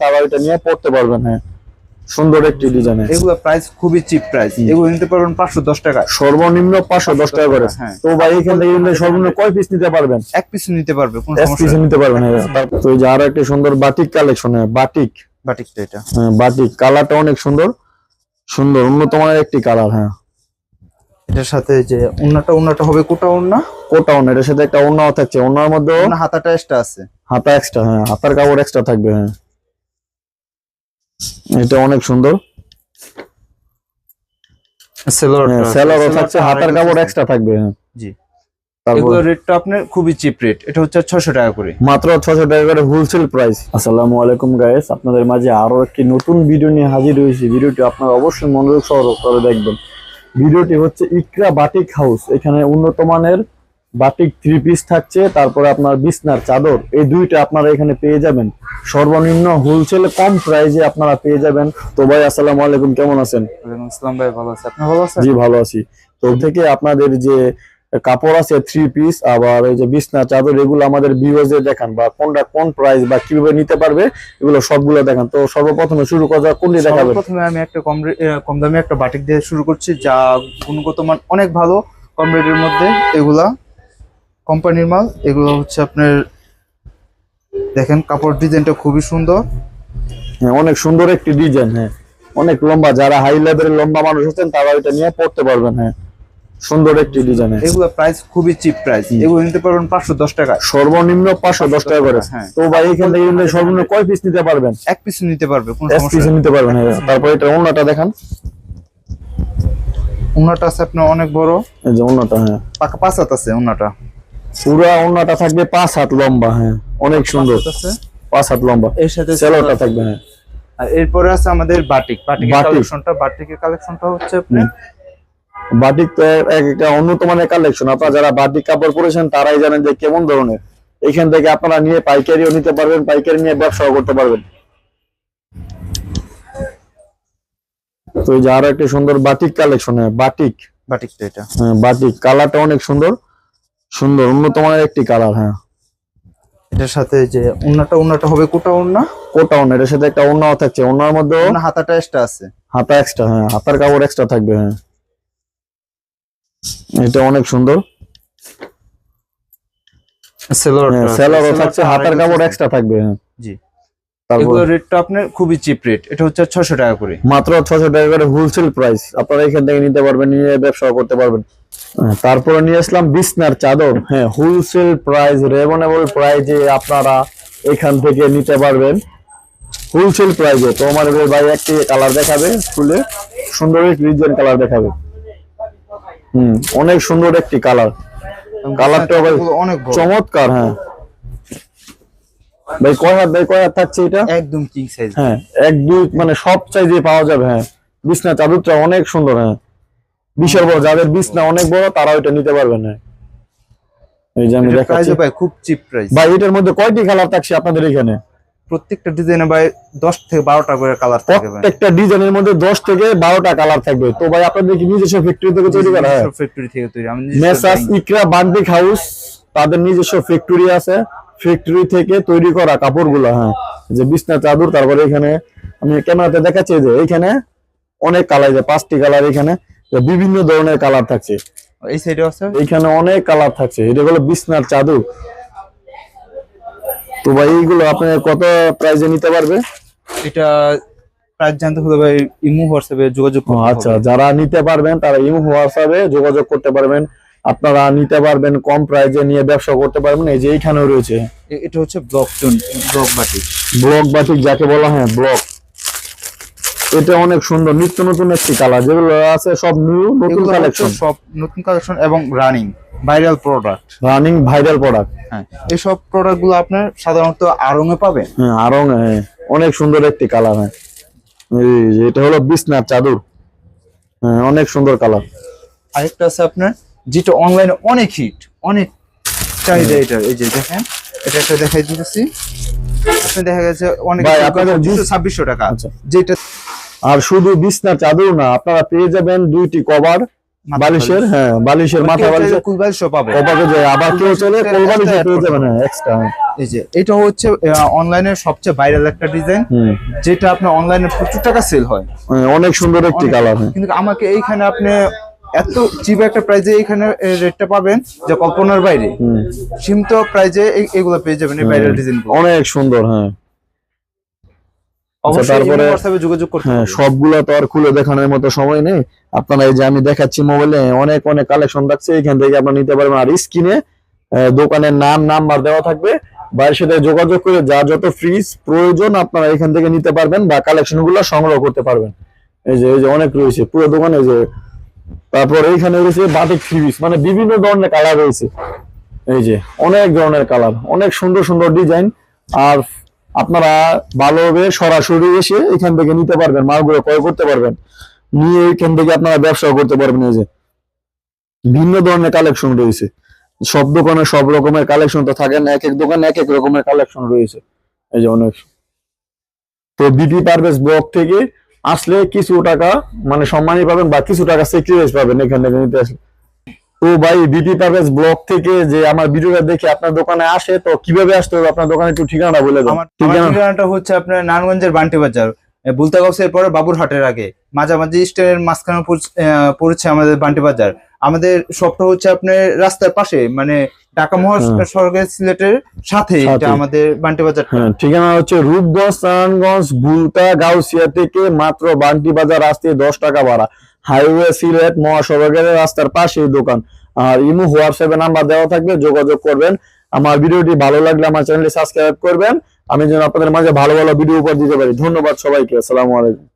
তারা এটা নিয়ে পড়তে পারবেন। হ্যাঁ, সুন্দর একটি ডিজাইন। এগুলো প্রাইস খুবই চিপ প্রাইস, এগুলো নিতে পারবেন 510 টাকা, সর্বনিম্ন 510 টাকা করে। হ্যাঁ। তো ভাই এখান থেকে সর্বনিম্ন কয় পিস নিতে পারবেন? এক পিস নিতে পারবে, কোনো এক পিস সমস্যা নিতে পারবেন। তো এই যে আরো একটা সুন্দর বাটিক কালেকশন। বাটিক বাটিকটা এটা, হ্যাঁ বাটিক কালারটা অনেক সুন্দর, সুন্দর উন্নত মানের একটি কালার। হ্যাঁ, এটার সাথে যে ওন্নাটা হবে কোটা ওন্না, কোটা ওন্না, এটার সাথে একটা ওন্নাও থাকছে, ওন্নার মধ্যে হাতাটা এক্সট্রা আছে, হাতা এক্সট্রা। হ্যাঁ, হাতার কাপড় এক্সট্রা থাকবে। হ্যাঁ, এটা অনেক সুন্দর। সেলরও থাকছে, হাতার কাপড় এক্সট্রা থাকবে। হ্যাঁ জি। তারপর এগুলোর রেটটা আপনার খুবই চিপ রেট, এটা হচ্ছে 600 টাকা করে, মাত্র 600 টাকা করে হোলসেল প্রাইস। আসসালামু আলাইকুম গাইস, আপনাদের মাঝে আরো একটি নতুন ভিডিও নিয়ে হাজির হয়েছি। ভিডিওটি আপনারা অবশ্যই মনোযোগ সহকারে দেখবেন। ভিডিওটি হচ্ছে ইকরা বাটিক হাউস। এখানে উন্নত মানের বাটিক 3 পিস থাকছে, তারপরে আপনার বিছনার চাদর, এই দুইটা আপনারা এখানে পেয়ে যাবেন সর্বনিম্ন হোলসেল কম প্রাইসে আপনারা পেয়ে যাবেন। তো ভাই আসসালামু আলাইকুম, কেমন আছেন? ওয়ালাইকুম আসসালাম ভাই, ভালো আছেন? আপনি ভালো আছেন? জি ভালো আছি। তো থেকে আপনাদের যে কাপড় আছে 3 পিস, আবার এই যে বিছনা চাদর, এগুলো আমাদের ভিউয়ার্সদের দেখান, বা কোনটা কোন প্রাইস বা কিভাবে নিতে পারবে এগুলো সবগুলো দেখান। তো সর্বপ্রথমে শুরু করা কোনটি দেখাবেন? প্রথমে আমি একটা কম দামে একটা বাটিক দিয়ে শুরু করছি, যা গুণগত মান অনেক ভালো, কম রেটের মধ্যে। এগুলা কোম্পানির মাল, এগুলো হচ্ছে আপনার দেখেন কাপড় ডিজাইনটা খুবই সুন্দর। হ্যাঁ, অনেক সুন্দর একটি ডিজাইন। হ্যাঁ, অনেক লম্বা, যারা হাই লেভেলের লম্বা মানুষ আছেন তারা এটা নিয়ে পড়তে পারবেন। হ্যাঁ, সুন্দর একটি ডিজাইন। এগুলো প্রাইস খুবই চিপ প্রাইস, এগুলো নিতে পারবেন 510 টাকা, সর্বনিম্ন 510 টাকা করে। হ্যাঁ। তো ভাই এখান থেকে সর্বনিম্ন কয় পিস নিতে পারবেন? এক পিস নিতে পারবে, কোনো এক সমস্যা পিস নেই। নিতে পারবেন। হ্যাঁ, তারপর এটা ওন্নাটা দেখান। ওন্নাটা আছে আপনার অনেক বড়, এই যে ওন্নাটা, হ্যাঁ পাকা 5 হাত আছে ওন্নাটা, পুরা ওন্নাটা থাকবে 5 হাত লম্বা। হ্যাঁ, অনেক সুন্দর, 5 হাত লম্বা। এর সাথে সেলোটা থাকবে। হ্যাঁ, আর এরপরে আছে আমাদের বাটিকের কালেকশনটা হচ্ছে আপনি বাটিক তো একটা উন্নত মানের কালেকশন। আপনারা যারা বাটিক কাপড় পরেছেন তারাই জানেন যে কেমন ধরনের। এখান থেকে আপনারা নিয়ে পাইকারিও নিতে পারবেন, পাইকারি নিয়ে ব্যবসাও করতে পারবেন। তো এই যে আরো একটা সুন্দর বাটিক কালেকশন। বাটিকটা এটা, হ্যাঁ বাটিক কালারটা অনেক সুন্দর, সুন্দর উন্নত মানের একটি কালার। হ্যাঁ, এটার সাথে যে ওন্নাটা হবে কোটা ওন্না, কোটা ওন্না, এটার সাথে একটা ওন্নাও থাকছে, ওন্নার মধ্যে হাতাটা এক্সট্রা আছে, হাতা এক্সট্রা। হ্যাঁ, হাতার কাপড় এক্সট্রা থাকবে। হ্যাঁ, এটা অনেক সুন্দর। সেলরও থাকছে, হাতার কাপড় এক্সট্রা থাকবে। হ্যাঁ জি। তারপর এগুলোর রেটটা আপনার খুবই চিপ রেট, এটা হচ্ছে 600 টাকা করে, মাত্র 600 টাকা করে হোলসেল প্রাইস। আপনারা এখান থেকে নিতে পারবেন, নিয়ে ব্যবসা করতে পারবেন। তারপরে নিয়ে আসলাম বিছনার চাদর। হ্যাঁ, হোলসেল প্রাইস, রিজনেবল প্রাইসে আপনারা এখান থেকে নিতে পারবেন হোলসেল প্রাইসে। তো আমার ভাই একটি কালার দেখাবে, খুলে সুন্দর একটি ডিজাইন কালার দেখাবে। অনেক সুন্দর একটি কালার, কালারটা অনেক চমৎকার। হ্যাঁ ভাই কয় হাত থাকছে এটা? একদম কিং সাইজ। হ্যাঁ, 1-2 মানে সব সাইজে পাওয়া যাবে। হ্যাঁ, বিছনা চাদরটা অনেক সুন্দর। হ্যাঁ, বিশাল বড়, যাদের বিছনা অনেক বড় তারা এটা নিতে পারবেন। হ্যাঁ, এই যে আমি দেখাচ্ছি ভাই, খুব চিপ প্রাইস ভাই। এটার মধ্যে কয়টি কালার থাকছে আপনাদের এখানে? প্রত্যেকটা ডিজাইনে ভাই 10 থেকে 12টা করে কালার থাকবে ভাই, প্রত্যেকটা ডিজাইনের মধ্যে 10 থেকে 12টা কালার থাকবে। তো ভাই আপনাদের কি নিজস্ব ফ্যাক্টরি থেকে তৈরি করা? হ্যাঁ, ফ্যাক্টরি থেকে তৈরি। আমি মেসার্স ইকরা বাটিক হাউস, তাদের নিজস্ব ফ্যাক্টরি আছে, ফ্যাক্টরি থেকে তৈরি করা কাপড়গুলো। হ্যাঁ, যে বিছনা চাদর। তারপরে এখানে আমি ক্যামেরাতে দেখাচ্ছি যে এখানে অনেক কালার, যে 5টি কালার, এখানে বিভিন্ন ধরনের কালার থাকছে। এই সাইডে আছে, এখানে অনেক কালার থাকছে। এটা হলো বিছনার চাদর। তো ভাই এইগুলো আপনি কত প্রাইসে নিতে পারবে? এটা প্রাইস জানতে হলে ভাই ইমো হোয়াটসঅ্যাপে যোগাযোগ করতে হবে। আচ্ছা, যারা নিতে পারবেন তারা ইমো হোয়াটসঅ্যাপে যোগাযোগ করতে পারবেন। আপনারা নিতে পারবেন কম প্রাইসে, নিয়ে ব্যবসা করতে পারবেন। এই যে এইখানেও রয়েছে, এটা হচ্ছে ব্লক বাটিক, ব্লক বাটিক যাকে বলা হয়, ব্লক। এটা অনেক সুন্দর, নিত্য নতুন একটি কালার, যেগুলো আছে সব নতুন কালেকশন, সব নতুন কালেকশন এবং রানিং ভাইরাল প্রোডাক্ট। হ্যাঁ, এই সব প্রোডাক্ট গুলো আপনার সাধারণত আড়ং-এ পাবেন। হ্যাঁ, আড়ং। হ্যাঁ, অনেক সুন্দর একটি কালার। হ্যাঁ, এই যে এটা হলো বিছনার চাদর। হ্যাঁ, অনেক সুন্দর কালার। আরেকটা আছে আপনার, যেটা অনলাইনে অনেক হিট, অনেক চাহিদা এটা। এই যে দেখেন, এটা একটা দেখাই দিতেছি, আপনি দেখা গেছে অনেক ভাই আপনাদের 2600 টাকা। আচ্ছা, যেটা আর শুধু বিছনার চাদর না, আপনারা পেয়ে যাবেন 2টি কভার, বালিশের, হ্যাঁ বালিশের মাথা বালিশের কুল বালিশও পাবে। কপাকে যায়, আবার কেউ চলে কোল বালিশে পেয়ে যাবে না এক্সট্রা। এই যে এটা হচ্ছে অনলাইনের সবচেয়ে ভাইরাল একটা ডিজাইন, যেটা আপনার অনলাইনে প্রচুর টাকা সেল হয়। অনেক সুন্দর একটি কালার। কিন্তু আমাকে এইখানে আপনি এত চিপ একটা প্রাইজে এইখানে রেটটা পাবেন যে কল্পনার বাইরে। সীমিত প্রাইজে এগুলো পেয়ে যাবেন, এই ভাইরাল ডিজাইন অনেক সুন্দর। হ্যাঁ তারপরে হোয়াটসঅ্যাপে যোগাযোগ করতে হ্যাঁ, সবগুলো তো আর খুলে দেখানোর মতো সময় নেই। আপনারা এই যে আমি দেখাচ্ছি মোবাইলে অনেক অনেক কালেকশন রাখছে, এখান থেকে আপনারা নিতে পারবেন। আর স্ক্রিনে দোকানের নাম নাম্বার দেওয়া থাকবে, বাইরের সাথে যোগাযোগ করে যার যত ফ্রিজ প্রয়োজন আপনারা এখান থেকে নিতে পারবেন বা কালেকশন গুলো সংগ্রহ করতে পারবেন। এই যে অনেক রয়েছে পুরো দোকানে। যে তারপর এইখানে রয়েছে বাটিক ফ্রিজ, মানে বিভিন্ন ধরনের কালার রয়েছে। এই যে অনেক ধরনের কালার, অনেক সুন্দর সুন্দর ডিজাইন। আর আপনারা ভালোভাবে সরাসরি এসে এখান থেকে নিতে পারবেন, মালগুলো ক্রয় করতে পারবেন, নিয়ে এখান থেকে আপনারা ব্যবসা করতে পারবেন। এই যে ভিন্ন ধরনের কালেকশন রয়েছে, সব দোকানে সব রকমের কালেকশন তো থাকে না, এক এক দোকানে এক এক রকমের কালেকশন রয়েছে। এই যে অনেক। তো বিপি পারভেজ ব্লগ থেকে আসলে কিছু টাকা মানে সম্মানই পাবেন বা কিছু টাকা সেক্রিফাইস পাবেন এখান থেকে নিতে আসলে। তো ভাই বিপি পারভেজ ব্লগ থেকে যে আমার ভিডিওটা দেখে আপনার দোকানে আসে, তো কিভাবে আসতে হবে আপনার দোকানে একটু ঠিকানা বলে দেন। আমার ঠিকানাটা হচ্ছে আপনার নারায়ণগঞ্জের বান্টি বাজার, বুলতাগাউসের পরে বাবুরহাটের আগে মাঝামাঝি স্ট্যান্ডের মাঝখানে পড়েছে আমাদের বান্টি বাজার। আমাদের শপটা হচ্ছে আপনার রাস্তার পাশে, মানে ঢাকা মহাসড়কের সিলেটের সাথে এটা আমাদের বান্টি বাজার। হ্যাঁ, ঠিকানা হচ্ছে রূপগঞ্জ, নারায়ণগঞ্জ, বুলতা গাউসিয়া থেকে মাত্র বান্টি বাজার আসতে 10 টাকা ভাড়া। হাইওয়ে সিলেট মহাসড়কের রাস্তার পাশে দোকান। আর ইমো হোয়াটসঅ্যাপে নাম্বার দেওয়া থাকবে, যোগাযোগ করবেন। আমার ভিডিওটি ভালো লাগলে আমার চ্যানেলটি সাবস্ক্রাইব করবেন, আমি যেন আপনাদের মাঝে ভালো ভালো ভিডিও উপহার দিতে পারি। ধন্যবাদ সবাইকে, আসসালামু আলাইকুম।